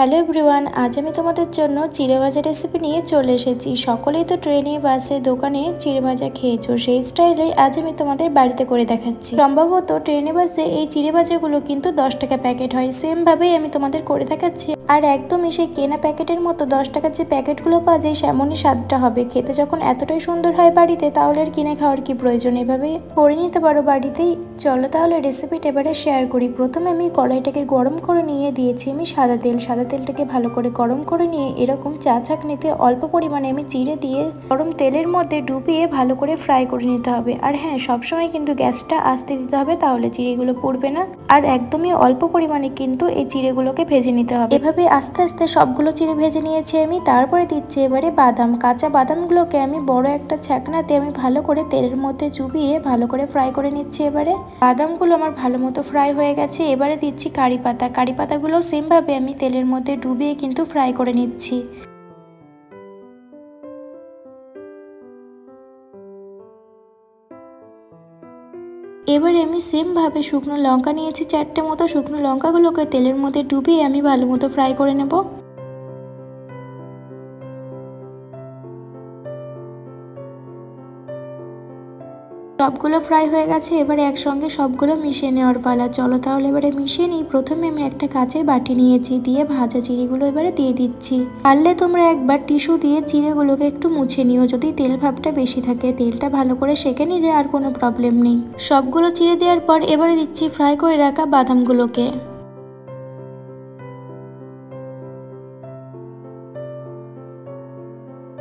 Hello everyone, আজ আমি তোমাদের জন্য চিড়ে ভাজা রেসিপি নিয়ে চলে এসেছি। সকলেই তো ট্রেনে বাসে দোকানে চিড়ে ভাজা খেয়েছো, সেই স্টাইলে আজ আমি তোমাদের বাড়িতে করে দেখাচ্ছি। সম্ভবত ট্রেনে বাসে এই চিড়ে ভাজাগুলো কিন্তু 10 টাকা প্যাকেট হয়, সেম ভাবেই আমি তোমাদের করে দেখাচ্ছি। আর একদমই সেই কেনা প্যাকেটের মতো 10 টাকার যে প্যাকেটগুলো পাওয়া যায় সেমনই স্বাদটা হবে। খেতে যখন এতটাই সুন্দর হয় বাড়িতে, তাহলে আর কিনে খাওয়ার কি প্রয়োজন, এভাবে করে নিতে পারো বাড়িতেই। চলো তাহলে রেসিপিটা এবারে শেয়ার করি। প্রথমে আমি কড়াইটাকে গরম করে নিয়ে দিয়েছি আমি সাদা তেলটাকে ভালো করে গরম করে নিয়ে এরকম চা ছাঁকনিতে অল্প পরিমাণে আমি চিড়ে দিয়ে গরম তেলের মধ্যে ডুবিয়ে ভালো করে ফ্রাই করে নিতে হবে। আর হ্যাঁ, সবসময় কিন্তু গ্যাসটা আস্তে দিতে হবে, তাহলে চিড়েগুলো পুড়বে না। আর একদমই অল্প পরিমাণে কিন্তু এই চিড়েগুলোকে ভেজে নিতে হবে। এভাবে আস্তে আস্তে সবগুলো চিড়ে ভেজে নিয়েছি আমি। তারপরে দিচ্ছি এবারে বাদাম। কাঁচা বাদামগুলোকে আমি বড় একটা ছাকনাতে আমি ভালো করে তেলের মধ্যে চুবিয়ে ভালো করে ফ্রাই করে নিচ্ছি। এবারে বাদামগুলো আমার ভালো মতো ফ্রাই হয়ে গেছে। এবারে দিচ্ছি কারি পাতা। কারি পাতাগুলো সেম ভাবে আমি তেলের মধ্যে ডুবিয়ে কিন্তু ফ্রাই করে নিচ্ছি। এবারে আমি সেম ভাবে শুকনো লঙ্কা নিয়েছি 4টে মতো। শুকনো লঙ্কাগুলোকে তেলের মধ্যে ডুবিয়ে আমি ভালো মতো ফ্রাই করে নেব। সবগুলো ফ্রাই হয়ে গেছে, এবারে একসঙ্গে সবগুলো মিশিয়ে নেওয়ার পালা। চলো তাহলে এবারে মিশিয়ে নিই। প্রথমে আমি একটা কাচের বাটি নিয়েছি, দিয়ে ভাজা চিড়েগুলো এবারে দিয়ে দিচ্ছি। পারলে তোমরা একবার টিস্যু দিয়ে চিড়েগুলোকে একটু মুছে নিও, যদি তেল ভাবটা বেশি থাকে। তেলটা ভালো করে সেঁকে নিলে আর কোনো প্রবলেম নেই। সবগুলো চিড়ে দেওয়ার পর এবারে দিচ্ছি ফ্রাই করে রাখা বাদামগুলোকে।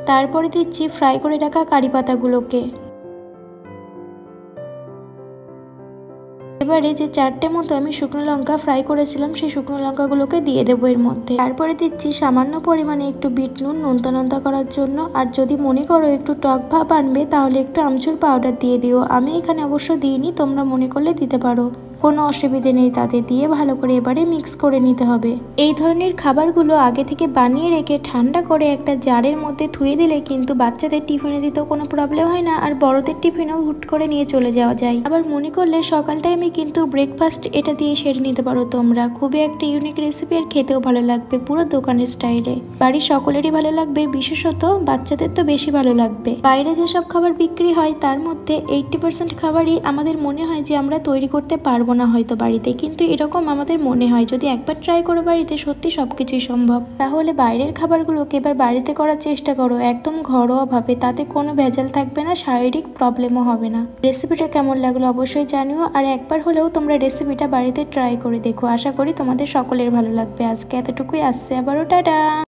তারপরে দিচ্ছি ফ্রাই করে রাখা কারি পাতাগুলোকে। এবারে যে 4টে মতো আমি শুকনো লঙ্কা ফ্রাই করেছিলাম, সেই শুকনো লঙ্কাগুলোকে দিয়ে দেবো এর মধ্যে। তারপরে দিচ্ছি সামান্য পরিমাণে একটু বিট নুন, নোনতা করার জন্য। আর যদি মনে করো একটু টক ভাব আনবে, তাহলে একটু আমচুর পাউডার দিয়ে দিও। আমি এখানে অবশ্য দিইনি, তোমরা মনে করলে দিতে পারো, কোনো অসুবিধে নেই। তাতে দিয়ে ভালো করে এবারে মিক্স করে নিতে হবে। এই ধরনের খাবারগুলো আগে থেকে বানিয়ে রেখে ঠান্ডা করে একটা জারের মধ্যে ধুয়ে দিলে কিন্তু বাচ্চাদের টিফিনে দিতেও কোনো প্রবলেম হয় না, আর বড়দের টিফিনেও হুট করে নিয়ে চলে যাওয়া যায়। আবার মনে করলে সকাল টাইমে কিন্তু ব্রেকফাস্ট এটা দিয়ে সেরে নিতে পারো তোমরা। খুবই একটা ইউনিক রেসিপি, আর খেতেও ভালো লাগবে পুরো দোকানের স্টাইলে। বাড়ির সকলেরই ভালো লাগবে, বিশেষত বাচ্চাদের তো বেশি ভালো লাগবে। বাইরে যেসব খাবার বিক্রি হয় তার মধ্যে 80% খাবারই আমাদের মনে হয় যে আমরা তৈরি করতে পারবো না হয়তো বাড়িতে, কিন্তু এরকম আমাদের মনে হয়। যদি একবার ট্রাই করো বাড়িতে, সত্যি সবকিছুই সম্ভব। তাহলে বাইরের খাবারগুলোকে এবার বাড়িতে করার চেষ্টা করো, একদম ঘরোয়া ভাবে। তাতে কোনো ভেজাল থাকবে না, শারীরিক প্রবলেমও হবে না। রেসিপিটা কেমন লাগলো অবশ্যই জানিও, আর একবার হলেও তোমরা রেসিপিটা বাড়িতে ট্রাই করে দেখো। আশা করি তোমাদের সকলের ভালো লাগবে। আজকে এতটুকুই, আসছে আবারও, টাটা।